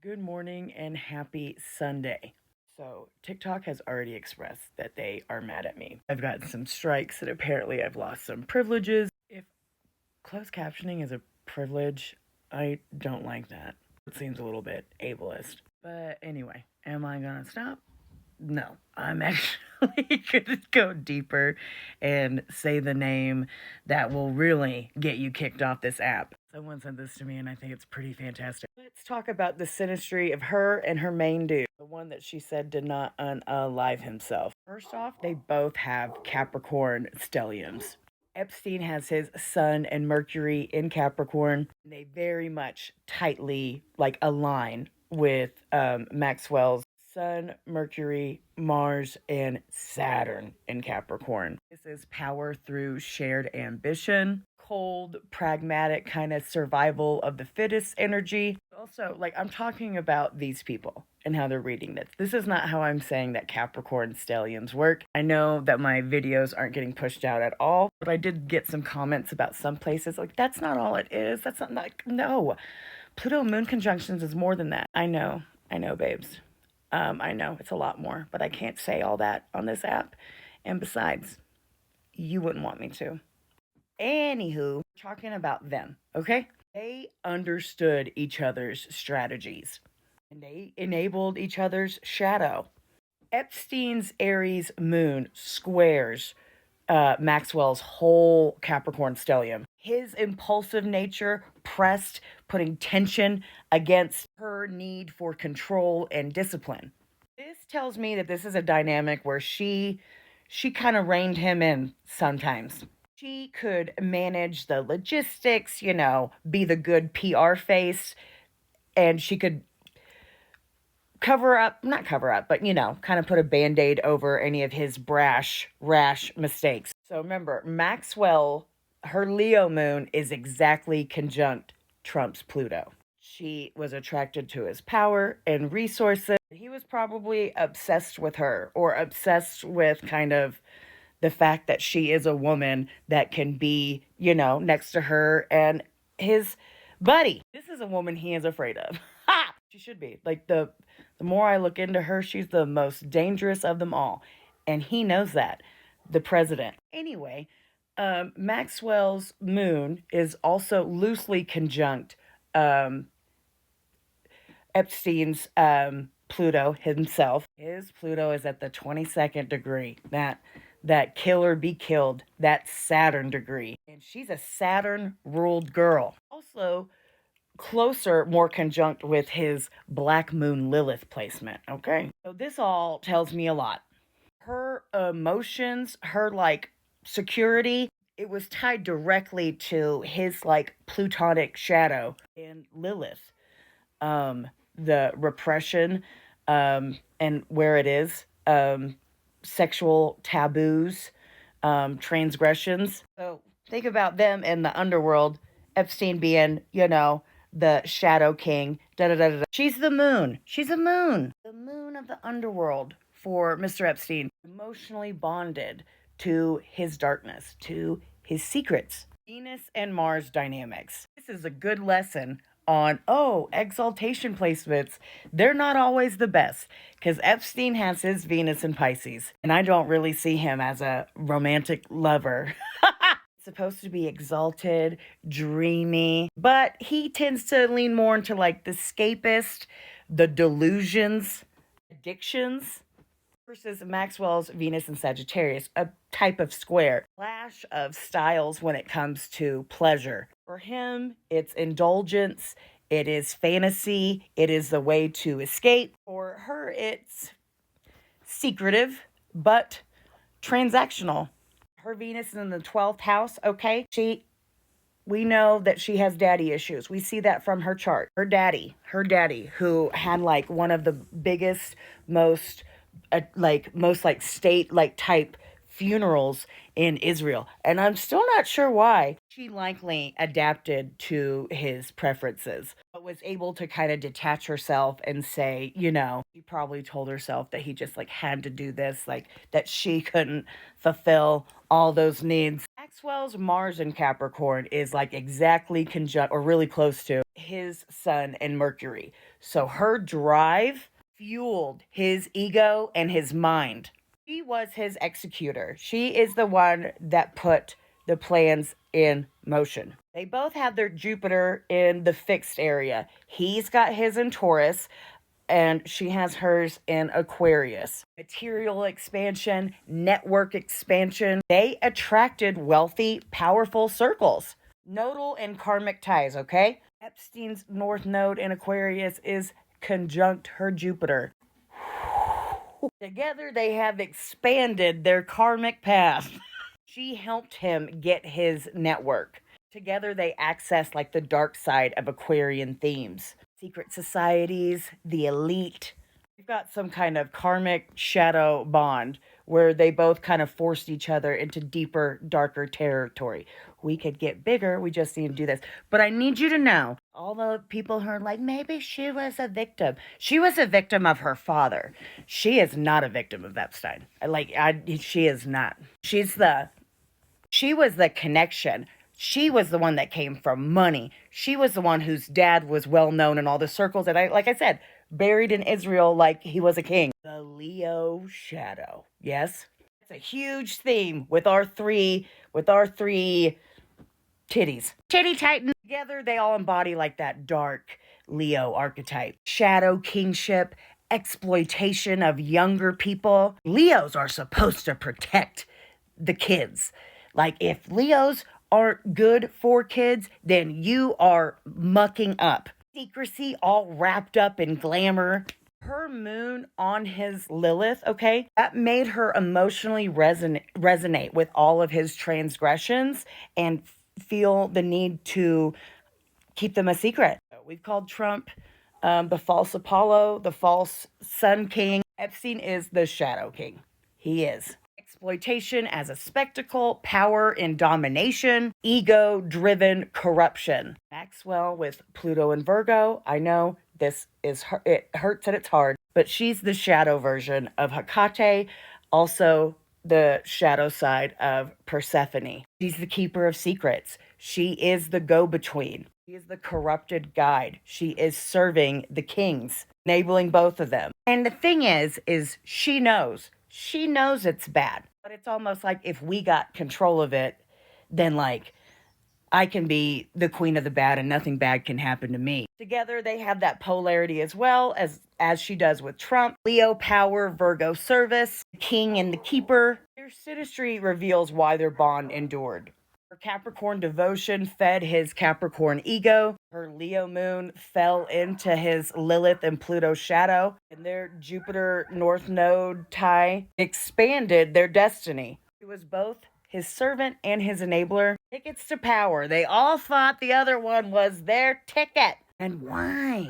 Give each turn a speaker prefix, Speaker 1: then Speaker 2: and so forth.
Speaker 1: Good morning and happy Sunday. So, TikTok has already expressed that they are mad at me. I've gotten some strikes and apparently I've lost some privileges. If closed captioning is a privilege, I don't like that. It seems a little bit ableist. But anyway, am I gonna stop? No, I'm actually gonna go deeper and say the name that will really get you kicked off this app. Someone sent this to me and I think it's pretty fantastic. Let's talk about the synastry of her and her main dude, the one that she said did not unalive himself. First off, they both have Capricorn stelliums. Epstein has his Sun and Mercury in Capricorn. They very much tightly align with Maxwell's Sun, Mercury, Mars, and Saturn in Capricorn. This is power through shared ambition, cold, pragmatic kind of survival of the fittest energy. Also, I'm talking about these people and how they're reading this. This is not how I'm saying that Capricorn stelliums work. I know that my videos aren't getting pushed out at all, but I did get some comments about some places that's not all it is. That's not no. Pluto moon conjunctions is more than that. I know, babes. I know it's a lot more, but I can't say all that on this app. And besides, you wouldn't want me to. Anywho, talking about them, okay? They understood each other's strategies and they enabled each other's shadow. Epstein's Aries moon squares Maxwell's whole Capricorn stellium. His impulsive nature pressed, putting tension against her need for control and discipline. This tells me that this is a dynamic where she kind of reined him in sometimes. She could manage the logistics, be the good PR face, and she could not cover up, but kind of put a band-aid over any of his rash mistakes. So remember, Maxwell, her Leo moon is exactly conjunct Trump's Pluto. She was attracted to his power and resources. He was probably obsessed with her, or obsessed with kind of the fact that she is a woman that can be, next to her and his buddy. This is a woman he is afraid of. Ha! She should be. The more I look into her, she's the most dangerous of them all. And he knows that, the president. Anyway, Maxwell's moon is also loosely conjunct Epstein's Pluto himself. His Pluto is at the 22nd degree. That kill or be killed, that Saturn degree. And she's a Saturn ruled girl. Also, closer, more conjunct with his Black Moon Lilith placement, okay? So this all tells me a lot. Her emotions, her security, it was tied directly to his plutonic shadow and Lilith. The repression, and where it is, sexual taboos, transgressions. So think about them in the underworld. Epstein being, the shadow king. Da da da da. She's the moon. She's a moon. The moon of the underworld for Mr. Epstein. Emotionally bonded to his darkness, to his secrets. Venus and Mars dynamics. This is a good lesson on, exaltation placements. They're not always the best because Epstein has his Venus in Pisces, and I don't really see him as a romantic lover. Supposed to be exalted, dreamy, but he tends to lean more into the escapist, the delusions, addictions, versus Maxwell's Venus and Sagittarius, a type of square. Clash of styles when it comes to pleasure. For him, it's indulgence, it is fantasy, it is the way to escape. For her, it's secretive, but transactional. Her Venus is in the 12th house, okay? We know that she has daddy issues. We see that from her chart. Her daddy, who had one of the biggest, most state type funerals in Israel. And I'm still not sure why. She likely adapted to his preferences, but was able to kind of detach herself and say, she probably told herself that he just had to do this, that she couldn't fulfill all those needs. Maxwell's Mars in Capricorn is exactly conjunct or really close to his Sun and Mercury. So her drive fueled his ego and his mind. She was his executor. She is the one that put the plans in motion. They both have their Jupiter in the fixed area. He's got his in Taurus, and she has hers in Aquarius. Material expansion, network expansion. They attracted wealthy, powerful circles. Nodal and karmic ties, okay? Epstein's North Node in Aquarius is conjunct her Jupiter. Together, they have expanded their karmic path. She helped him get his network. Together, they access like the dark side of Aquarian themes. Secret societies, the elite. We've got some kind of karmic shadow bond where they both kind of forced each other into deeper, darker territory. We could get bigger, we just need to do this. But I need you to know, all the people who are like, maybe she was a victim. She was a victim of her father. She is not a victim of Epstein. She is not. She was the connection. She was the one that came from money. She was the one whose dad was well known in all the circles. And like I said, buried in Israel like he was a king. The Leo shadow. Yes? It's a huge theme with our three titties. Titty Titan. Together, they all embody like that dark Leo archetype. Shadow kingship, exploitation of younger people. Leos are supposed to protect the kids. Like, if Leos aren't good for kids, then you are mucking up. Secrecy all wrapped up in glamour. Her moon on his Lilith, okay, that made her emotionally resonate with all of his transgressions and feel the need to keep them a secret. We've called Trump the false Apollo, the false Sun King. Epstein is the Shadow King. He is. Exploitation as a spectacle, power and domination, ego-driven corruption. Maxwell with Pluto and Virgo. I know it hurts and it's hard, but she's the shadow version of Hecate, also the shadow side of Persephone. She's the keeper of secrets. She is the go-between. She is the corrupted guide. She is serving the kings, enabling both of them. And the thing is she knows. She knows it's bad, but it's almost like if we got control of it, then like I can be the queen of the bad and nothing bad can happen to me. Together, they have that polarity as well as she does with Trump. Leo power, Virgo service, the king and the keeper. Their synastry reveals why their bond endured. Her Capricorn devotion fed his Capricorn ego. Her Leo moon fell into his Lilith and Pluto shadow. And their Jupiter North Node tie expanded their destiny. She was both his servant and his enabler. Tickets to power. They all thought the other one was their ticket. And why?